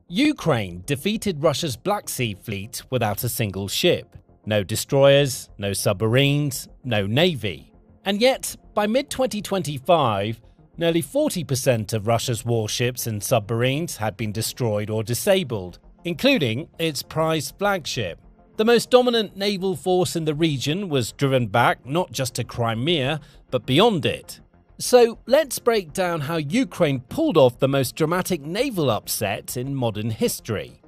Ukraine defeated Russia's Black Sea fleet without a single ship. No destroyers, no submarines, no navy. And yet, by mid-2025, nearly 40% of Russia's warships and submarines had been destroyed or disabled, including its prized flagship. The most dominant naval force in the region was driven back not just to Crimea, but beyond it. So let's break down how Ukraine pulled off the most dramatic naval upset in modern history.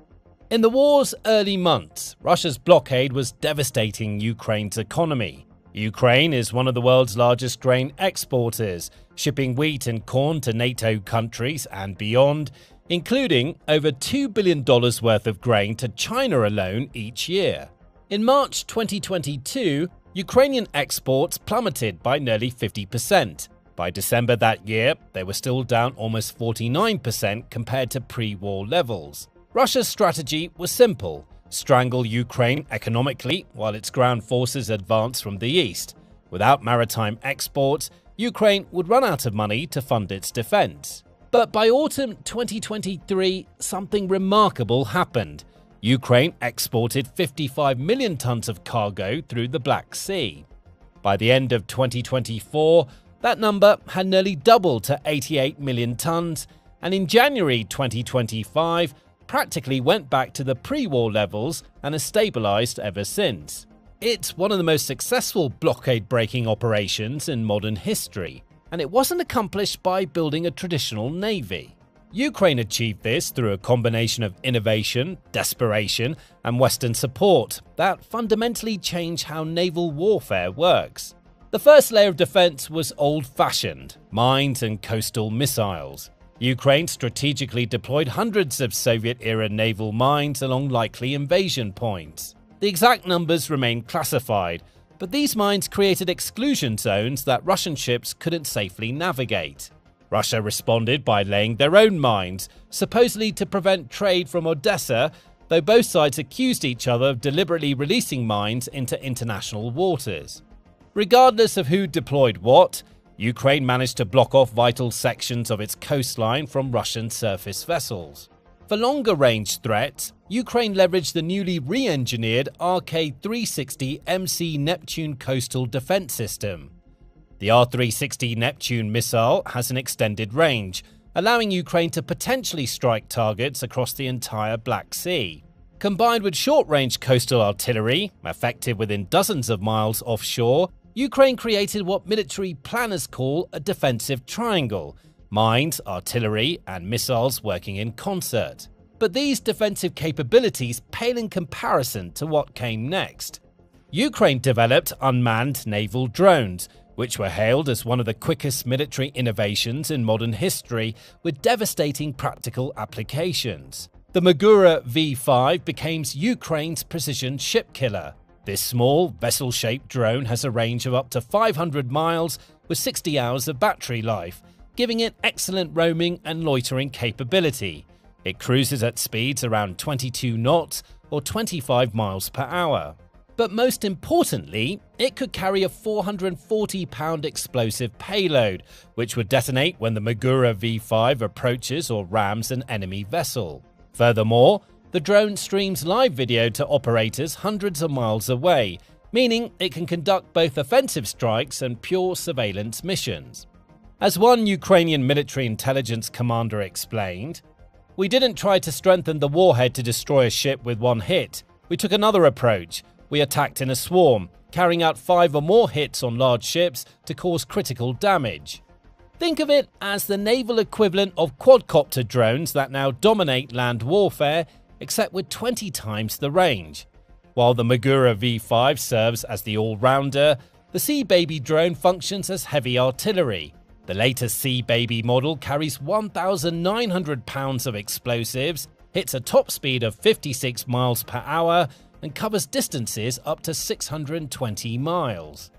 In the war's early months, Russia's blockade was devastating Ukraine's economy. Ukraine is one of the world's largest grain exporters, shipping wheat and corn to NATO countries and beyond, including over $2 billion worth of grain to China alone each year. In March 2022, Ukrainian exports plummeted by nearly 50%. By December that year, they were still down almost 49% compared to pre-war levels. Russia's strategy was simple: strangle Ukraine economically while its ground forces advanced from the east. Without maritime exports, Ukraine would run out of money to fund its defense. But by autumn 2023, something remarkable happened. Ukraine exported 55 million tons of cargo through the Black Sea. By the end of 2024, that number had nearly doubled to 88 million tons, and in January 2025, practically went back to the pre-war levels and has stabilized ever since. It's one of the most successful blockade-breaking operations in modern history, and it wasn't accomplished by building a traditional navy. Ukraine achieved this through a combination of innovation, desperation, and Western support that fundamentally changed how naval warfare works. The first layer of defense was old-fashioned: mines and coastal missiles. Ukraine strategically deployed hundreds of Soviet-era naval mines along likely invasion points. The exact numbers remain classified, but these mines created exclusion zones that Russian ships couldn't safely navigate. Russia responded by laying their own mines, supposedly to prevent trade from Odessa, though both sides accused each other of deliberately releasing mines into international waters. Regardless of who deployed what, Ukraine managed to block off vital sections of its coastline from Russian surface vessels. For longer-range threats, Ukraine leveraged the newly re-engineered RK-360 MC Neptune coastal defense system. The R-360 Neptune missile has an extended range, allowing Ukraine to potentially strike targets across the entire Black Sea. Combined with short-range coastal artillery, effective within dozens of miles offshore, Ukraine created what military planners call a defensive triangle: mines, artillery, and missiles working in concert. But these defensive capabilities pale in comparison to what came next. Ukraine developed unmanned naval drones, which were hailed as one of the quickest military innovations in modern history, with devastating practical applications. The Magura V5 became Ukraine's precision ship killer. This small, vessel-shaped drone has a range of up to 500 miles with 60 hours of battery life, giving it excellent roaming and loitering capability. It cruises at speeds around 22 knots or 25 miles per hour. But most importantly, it could carry a 440-pound explosive payload, which would detonate when the Magura V5 approaches or rams an enemy vessel. Furthermore, the drone streams live video to operators hundreds of miles away, meaning it can conduct both offensive strikes and pure surveillance missions. As one Ukrainian military intelligence commander explained, "We didn't try to strengthen the warhead to destroy a ship with one hit. We took another approach. We attacked in a swarm, carrying out 5 or more hits on large ships to cause critical damage." Think of it as the naval equivalent of quadcopter drones that now dominate land warfare, except with 20 times the range. While the Magura V5 serves as the all-rounder, the Sea Baby drone functions as heavy artillery. The latest Sea Baby model carries 1,900 pounds of explosives, hits a top speed of 56 miles per hour, and covers distances up to 620 miles.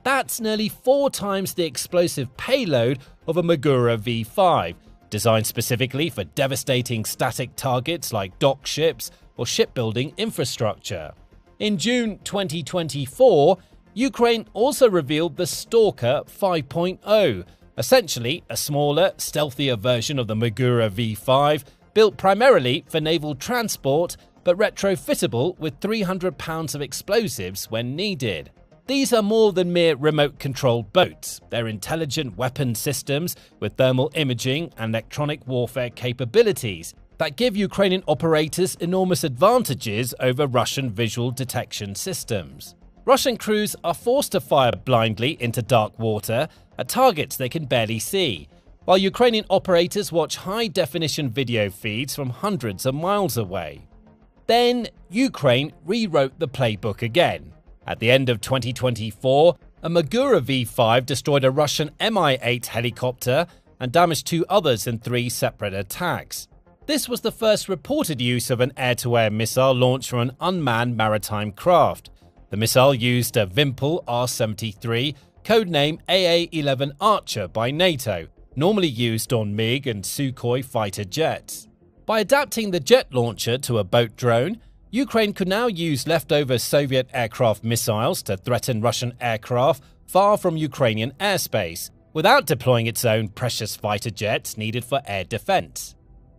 That's nearly 4 times the explosive payload of a Magura V5, designed specifically for devastating static targets like dock ships or shipbuilding infrastructure. In June 2024, Ukraine also revealed the Stalker 5.0, essentially a smaller, stealthier version of the Magura V5 built primarily for naval transport but retrofittable with 300 pounds of explosives when needed. These are more than mere remote-controlled boats. They're intelligent weapon systems with thermal imaging and electronic warfare capabilities that give Ukrainian operators enormous advantages over Russian visual detection systems. Russian crews are forced to fire blindly into dark water at targets they can barely see, while Ukrainian operators watch high-definition video feeds from hundreds of miles away. Then, Ukraine rewrote the playbook again. At the end of 2024, a Magura V5 destroyed a Russian Mi-8 helicopter and damaged 2 others in 3 separate attacks. This was the first reported use of an air-to-air missile launched from an unmanned maritime craft. The missile used a Vimpel R-73, codename AA-11 Archer by NATO, normally used on MiG and Sukhoi fighter jets. By adapting the jet launcher to a boat drone, Ukraine could now use leftover Soviet aircraft missiles to threaten Russian aircraft far from Ukrainian airspace, without deploying its own precious fighter jets needed for air defense.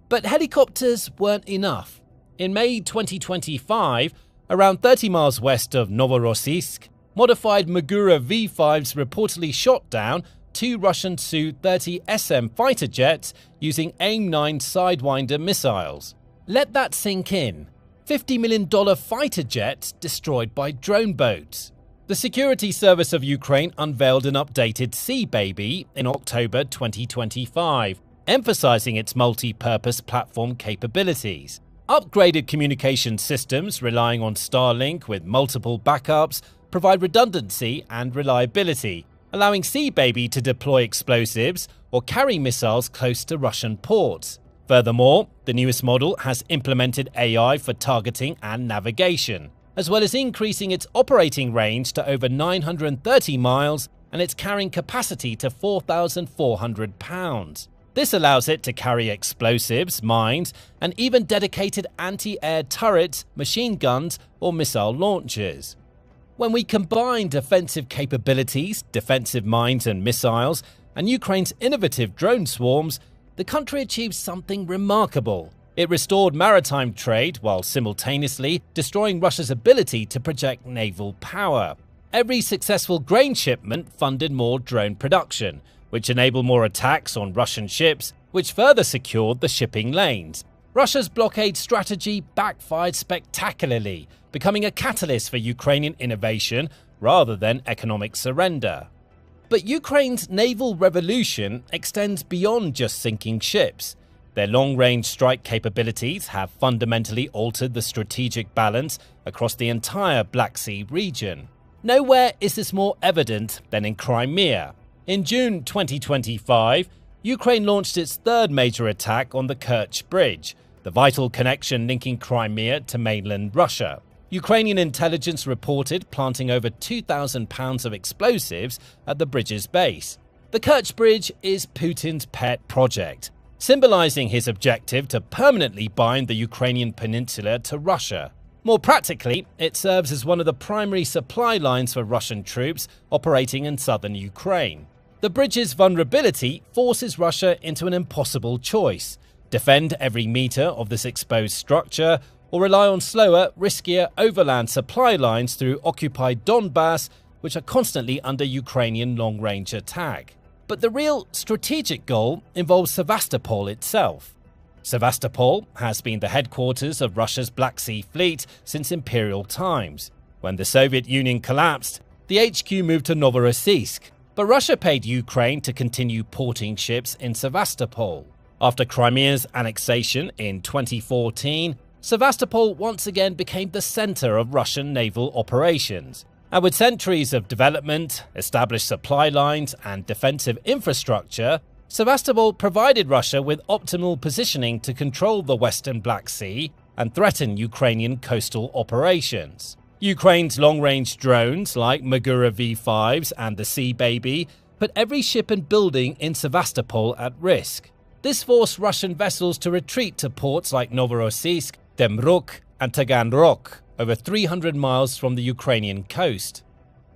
But helicopters weren't enough. In May 2025, around 30 miles west of Novorossiysk, modified Magura V5s reportedly shot down 2 Russian Su-30SM fighter jets using AIM-9 Sidewinder missiles. Let that sink in. $50 million fighter jets destroyed by drone boats. The Security Service of Ukraine unveiled an updated Sea Baby in October 2025, emphasizing its multi-purpose platform capabilities. Upgraded communication systems relying on Starlink with multiple backups provide redundancy and reliability, allowing Sea Baby to deploy explosives or carry missiles close to Russian ports. Furthermore, the newest model has implemented AI for targeting and navigation, as well as increasing its operating range to over 930 miles and its carrying capacity to 4,400 pounds. This allows it to carry explosives, mines, and even dedicated anti-air turrets, machine guns, or missile launchers. When we combine defensive capabilities, defensive mines and missiles, and Ukraine's innovative drone swarms, the country achieved something remarkable. It restored maritime trade while simultaneously destroying Russia's ability to project naval power. Every successful grain shipment funded more drone production, which enabled more attacks on Russian ships, which further secured the shipping lanes. Russia's blockade strategy backfired spectacularly, becoming a catalyst for Ukrainian innovation rather than economic surrender. But Ukraine's naval revolution extends beyond just sinking ships. Their long-range strike capabilities have fundamentally altered the strategic balance across the entire Black Sea region. Nowhere is this more evident than in Crimea. In June 2025, Ukraine launched its third major attack on the Kerch Bridge, the vital connection linking Crimea to mainland Russia. Ukrainian intelligence reported planting over 2,000 pounds of explosives at the bridge's base. The Kerch Bridge is Putin's pet project, symbolizing his objective to permanently bind the Ukrainian peninsula to Russia. More practically, it serves as one of the primary supply lines for Russian troops operating in southern Ukraine. The bridge's vulnerability forces Russia into an impossible choice: defend every meter of this exposed structure, or rely on slower, riskier overland supply lines through occupied Donbass, which are constantly under Ukrainian long-range attack. But the real strategic goal involves Sevastopol itself. Sevastopol has been the headquarters of Russia's Black Sea Fleet since imperial times. When the Soviet Union collapsed, the HQ moved to Novorossiysk, but Russia paid Ukraine to continue porting ships in Sevastopol. After Crimea's annexation in 2014, Sevastopol once again became the center of Russian naval operations. And with centuries of development, established supply lines, and defensive infrastructure, Sevastopol provided Russia with optimal positioning to control the western Black Sea and threaten Ukrainian coastal operations. Ukraine's long-range drones like Magura V5s and the Sea Baby put every ship and building in Sevastopol at risk. This forced Russian vessels to retreat to ports like Novorossiysk, Demruk, and Taganrog, over 300 miles from the Ukrainian coast.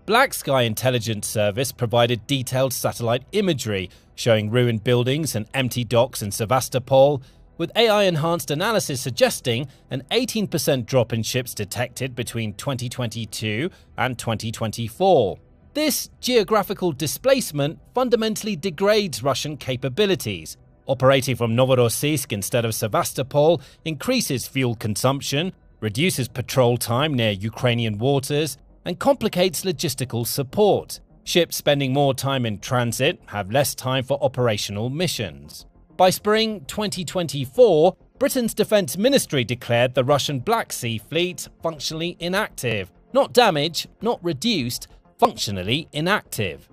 Black Sky Intelligence Service provided detailed satellite imagery showing ruined buildings and empty docks in Sevastopol, with AI-enhanced analysis suggesting an 18% drop in ships detected between 2022 and 2024. This geographical displacement fundamentally degrades Russian capabilities. Operating from Novorossiysk instead of Sevastopol increases fuel consumption, reduces patrol time near Ukrainian waters, and complicates logistical support. Ships spending more time in transit have less time for operational missions. By spring 2024, Britain's Defence Ministry declared the Russian Black Sea Fleet functionally inactive. Not damaged, not reduced, functionally inactive.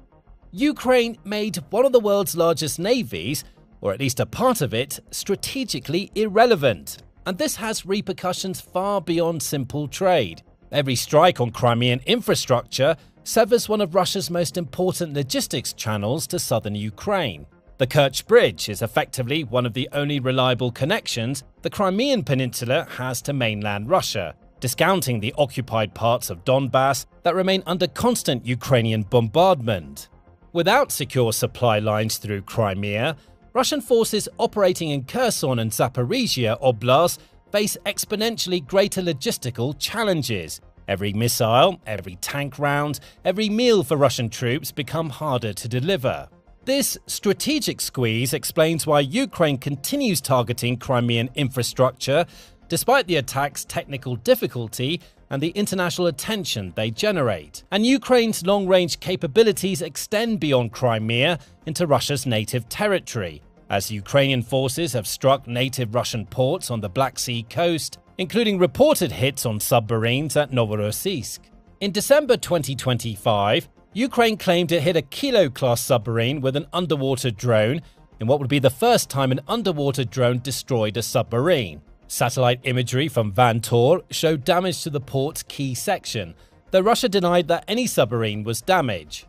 Ukraine made one of the world's largest navies, or at least a part of it, strategically irrelevant. And this has repercussions far beyond simple trade. Every strike on Crimean infrastructure severs one of Russia's most important logistics channels to southern Ukraine. The Kerch Bridge is effectively one of the only reliable connections the Crimean Peninsula has to mainland Russia, discounting the occupied parts of Donbass that remain under constant Ukrainian bombardment. Without secure supply lines through Crimea, Russian forces operating in Kherson and Zaporizhia Oblast face exponentially greater logistical challenges. Every missile, every tank round, every meal for Russian troops become harder to deliver. This strategic squeeze explains why Ukraine continues targeting Crimean infrastructure, despite the attack's technical difficulty and the international attention they generate. And Ukraine's long-range capabilities extend beyond Crimea into Russia's native territory, as Ukrainian forces have struck native Russian ports on the Black Sea coast, including reported hits on submarines at Novorossiysk. In December 2025, Ukraine claimed it hit a Kilo-class submarine with an underwater drone in what would be the first time an underwater drone destroyed a submarine. Satellite imagery from Van Tor showed damage to the port's key section, though Russia denied that any submarine was damaged.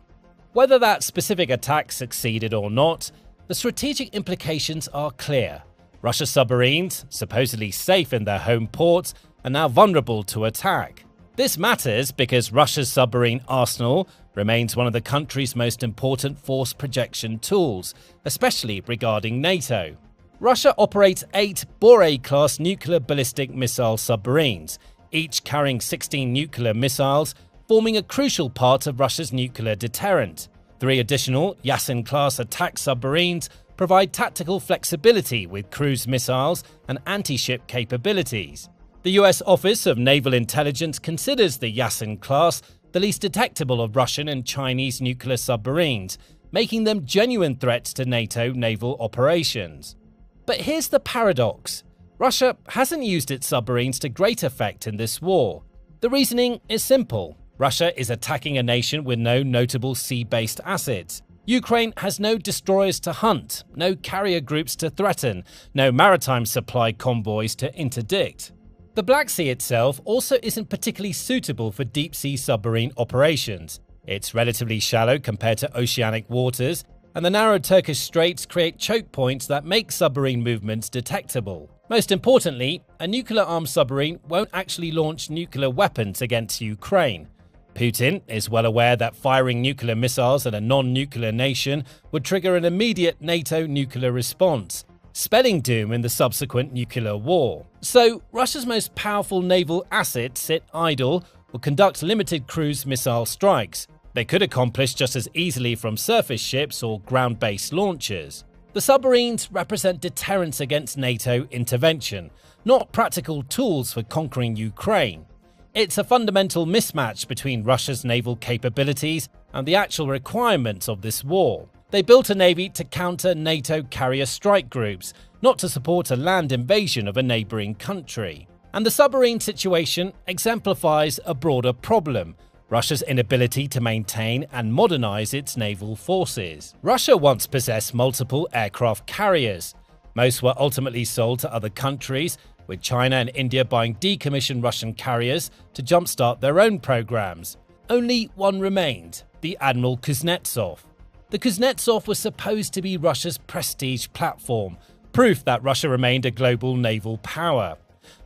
Whether that specific attack succeeded or not, the strategic implications are clear. Russia's submarines, supposedly safe in their home ports, are now vulnerable to attack. This matters because Russia's submarine arsenal remains one of the country's most important force projection tools, especially regarding NATO. Russia operates 8 Borei-class nuclear ballistic missile submarines, each carrying 16 nuclear missiles, forming a crucial part of Russia's nuclear deterrent. 3 additional Yasin-class attack submarines provide tactical flexibility with cruise missiles and anti-ship capabilities. The US Office of Naval Intelligence considers the Yasin class the least detectable of Russian and Chinese nuclear submarines, making them genuine threats to NATO naval operations. But here's the paradox. Russia hasn't used its submarines to great effect in this war. The reasoning is simple. Russia is attacking a nation with no notable sea-based assets. Ukraine has no destroyers to hunt, no carrier groups to threaten, no maritime supply convoys to interdict. The Black Sea itself also isn't particularly suitable for deep-sea submarine operations. It's relatively shallow compared to oceanic waters, and the narrow Turkish Straits create choke points that make submarine movements detectable. Most importantly, a nuclear-armed submarine won't actually launch nuclear weapons against Ukraine. Putin is well aware that firing nuclear missiles at a non-nuclear nation would trigger an immediate NATO nuclear response, spelling doom in the subsequent nuclear war. So, Russia's most powerful naval assets sit idle or conduct limited cruise missile strikes. They could accomplish just as easily from surface ships or ground-based launchers. The submarines represent deterrence against NATO intervention, not practical tools for conquering Ukraine. It's a fundamental mismatch between Russia's naval capabilities and the actual requirements of this war. They built a navy to counter NATO carrier strike groups, not to support a land invasion of a neighbouring country. And the submarine situation exemplifies a broader problem: Russia's inability to maintain and modernise its naval forces. Russia once possessed multiple aircraft carriers. Most were ultimately sold to other countries, with China and India buying decommissioned Russian carriers to jumpstart their own programs. Only one remained, the Admiral Kuznetsov. The Kuznetsov was supposed to be Russia's prestige platform, proof that Russia remained a global naval power.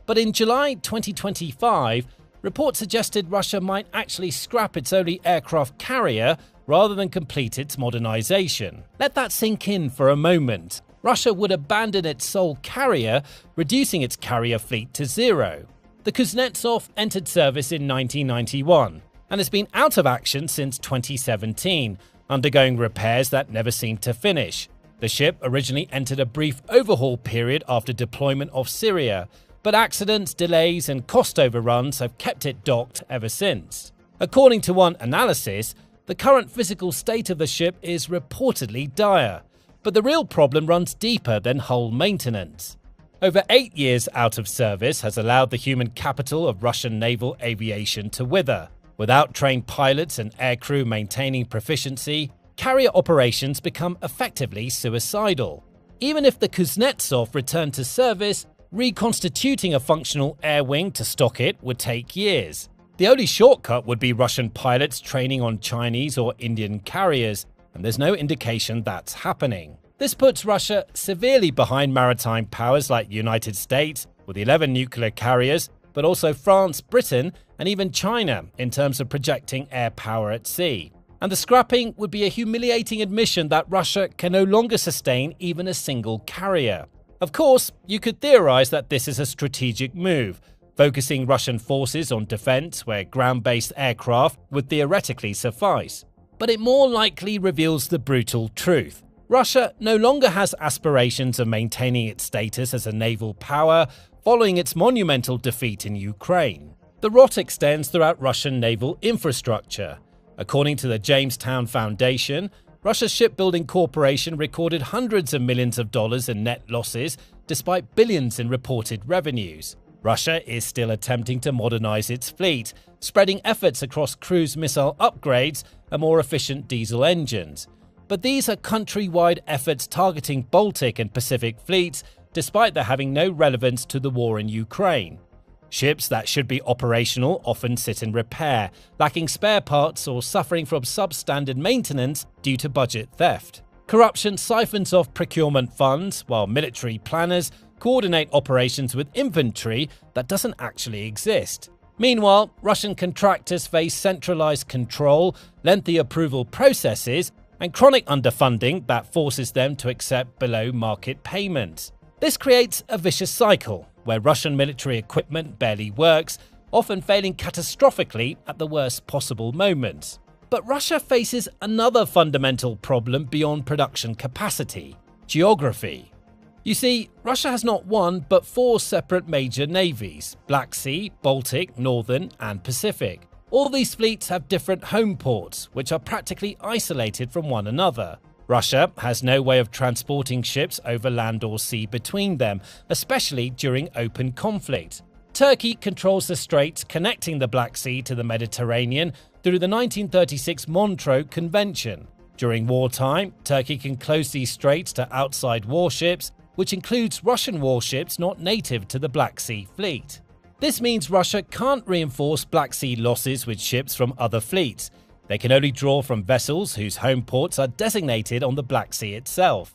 But in July 2025, reports suggested Russia might actually scrap its only aircraft carrier rather than complete its modernization. Let that sink in for a moment. Russia would abandon its sole carrier, reducing its carrier fleet to zero. The Kuznetsov entered service in 1991 and has been out of action since 2017, undergoing repairs that never seemed to finish. The ship originally entered a brief overhaul period after deployment off Syria, but accidents, delays, and cost overruns have kept it docked ever since. According to one analysis, the current physical state of the ship is reportedly dire, but the real problem runs deeper than hull maintenance. Over 8 years out of service has allowed the human capital of Russian naval aviation to wither. Without trained pilots and aircrew maintaining proficiency, carrier operations become effectively suicidal. Even if the Kuznetsov returned to service, reconstituting a functional air wing to stock it would take years. The only shortcut would be Russian pilots training on Chinese or Indian carriers, and there's no indication that's happening. This puts Russia severely behind maritime powers like the United States, with 11 nuclear carriers, but also France, Britain, and even China in terms of projecting air power at sea. And the scrapping would be a humiliating admission that Russia can no longer sustain even a single carrier. Of course, you could theorize that this is a strategic move, focusing Russian forces on defense where ground-based aircraft would theoretically suffice. But it more likely reveals the brutal truth. Russia no longer has aspirations of maintaining its status as a naval power following its monumental defeat in Ukraine. The rot extends throughout Russian naval infrastructure. According to the Jamestown Foundation, Russia's shipbuilding corporation recorded hundreds of millions of dollars in net losses despite billions in reported revenues. Russia is still attempting to modernize its fleet, spreading efforts across cruise missile upgrades and more efficient diesel engines. But these are countrywide efforts targeting Baltic and Pacific fleets, despite their having no relevance to the war in Ukraine. Ships that should be operational often sit in repair, lacking spare parts or suffering from substandard maintenance due to budget theft. Corruption siphons off procurement funds, while military planners coordinate operations with inventory that doesn't actually exist. Meanwhile, Russian contractors face centralized control, lengthy approval processes, and chronic underfunding that forces them to accept below-market payments. This creates a vicious cycle, where Russian military equipment barely works, often failing catastrophically at the worst possible moments. But Russia faces another fundamental problem beyond production capacity: geography. You see, Russia has not one but 4 separate major navies: Black Sea, Baltic, Northern, and Pacific. All these fleets have different home ports, which are practically isolated from one another. Russia has no way of transporting ships over land or sea between them, especially during open conflict. Turkey controls the straits connecting the Black Sea to the Mediterranean through the 1936 Montreux Convention. During wartime, Turkey can close these straits to outside warships, which includes Russian warships not native to the Black Sea fleet. This means Russia can't reinforce Black Sea losses with ships from other fleets. They can only draw from vessels whose home ports are designated on the Black Sea itself.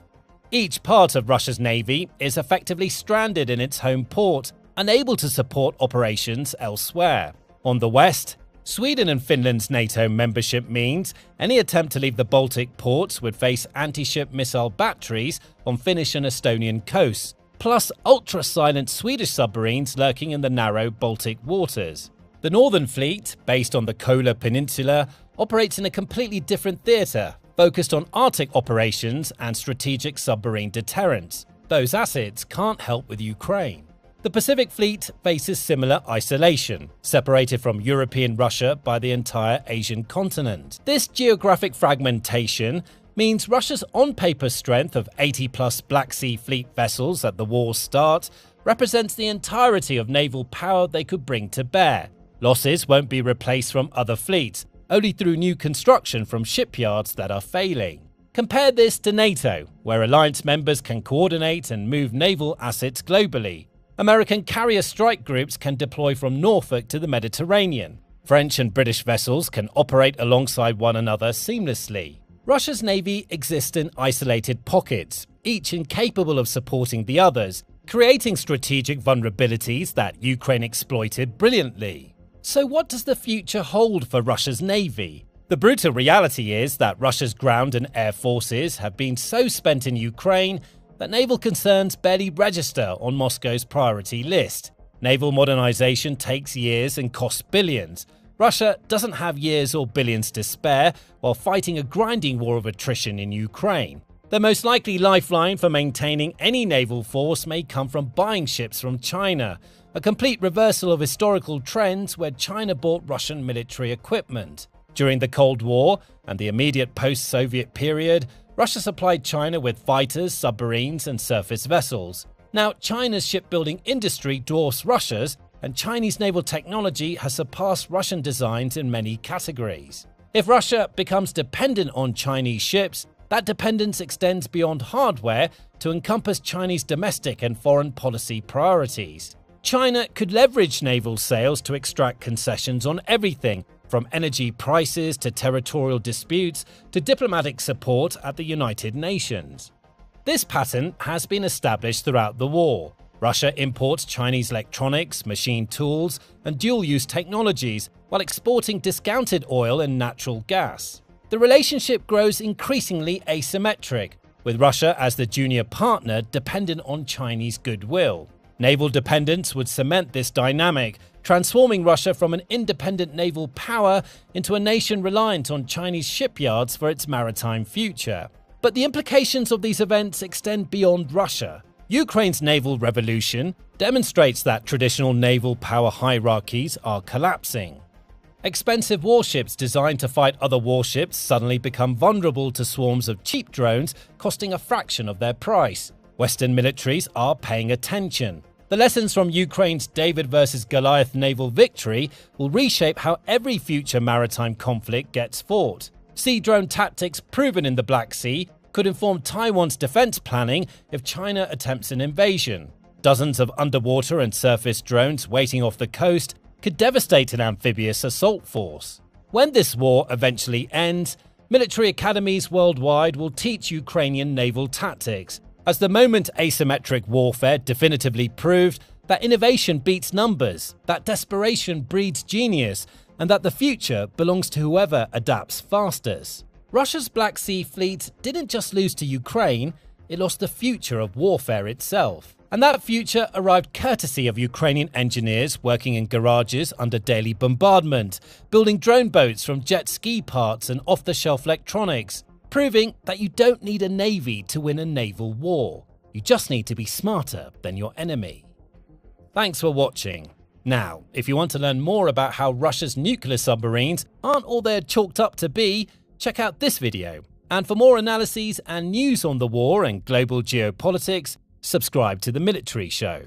Each part of Russia's navy is effectively stranded in its home port, unable to support operations elsewhere. On the west, Sweden and Finland's NATO membership means any attempt to leave the Baltic ports would face anti-ship missile batteries on Finnish and Estonian coasts, plus ultra-silent Swedish submarines lurking in the narrow Baltic waters. The Northern Fleet, based on the Kola Peninsula, operates in a completely different theatre, focused on Arctic operations and strategic submarine deterrence. Those assets can't help with Ukraine. The Pacific Fleet faces similar isolation, separated from European Russia by the entire Asian continent. This geographic fragmentation means Russia's on-paper strength of 80-plus Black Sea Fleet vessels at the war's start represents the entirety of naval power they could bring to bear. Losses won't be replaced from other fleets, only through new construction from shipyards that are failing. Compare this to NATO, where alliance members can coordinate and move naval assets globally. American carrier strike groups can deploy from Norfolk to the Mediterranean. French and British vessels can operate alongside one another seamlessly. Russia's navy exists in isolated pockets, each incapable of supporting the others, creating strategic vulnerabilities that Ukraine exploited brilliantly. So what does the future hold for Russia's navy? The brutal reality is that Russia's ground and air forces have been so spent in Ukraine that naval concerns barely register on Moscow's priority list. Naval modernization takes years and costs billions. Russia doesn't have years or billions to spare while fighting a grinding war of attrition in Ukraine. The most likely lifeline for maintaining any naval force may come from buying ships from China, a complete reversal of historical trends where China bought Russian military equipment. During the Cold War and the immediate post-Soviet period, Russia supplied China with fighters, submarines, and surface vessels. Now, China's shipbuilding industry dwarfs Russia's, and Chinese naval technology has surpassed Russian designs in many categories. If Russia becomes dependent on Chinese ships, that dependence extends beyond hardware to encompass Chinese domestic and foreign policy priorities. China could leverage naval sales to extract concessions on everything, from energy prices to territorial disputes to diplomatic support at the United Nations. This pattern has been established throughout the war. Russia imports Chinese electronics, machine tools, and dual-use technologies while exporting discounted oil and natural gas. The relationship grows increasingly asymmetric, with Russia as the junior partner dependent on Chinese goodwill. Naval dependence would cement this dynamic, transforming Russia from an independent naval power into a nation reliant on Chinese shipyards for its maritime future. But the implications of these events extend beyond Russia. Ukraine's naval revolution demonstrates that traditional naval power hierarchies are collapsing. Expensive warships designed to fight other warships suddenly become vulnerable to swarms of cheap drones costing a fraction of their price. Western militaries are paying attention. The lessons from Ukraine's David versus Goliath naval victory will reshape how every future maritime conflict gets fought. Sea drone tactics proven in the Black Sea could inform Taiwan's defense planning if China attempts an invasion. Dozens of underwater and surface drones waiting off the coast could devastate an amphibious assault force. When this war eventually ends, military academies worldwide will teach Ukrainian naval tactics, as the moment asymmetric warfare definitively proved that innovation beats numbers, that desperation breeds genius, and that the future belongs to whoever adapts fastest. Russia's Black Sea fleet didn't just lose to Ukraine, it lost the future of warfare itself. And that future arrived courtesy of Ukrainian engineers working in garages under daily bombardment, building drone boats from jet ski parts and off-the-shelf electronics, proving that you don't need a navy to win a naval war. You just need to be smarter than your enemy. Thanks for watching. Now, if you want to learn more about how Russia's nuclear submarines aren't all they're chalked up to be, check out this video. And for more analyses and news on the war and global geopolitics, subscribe to The Military Show.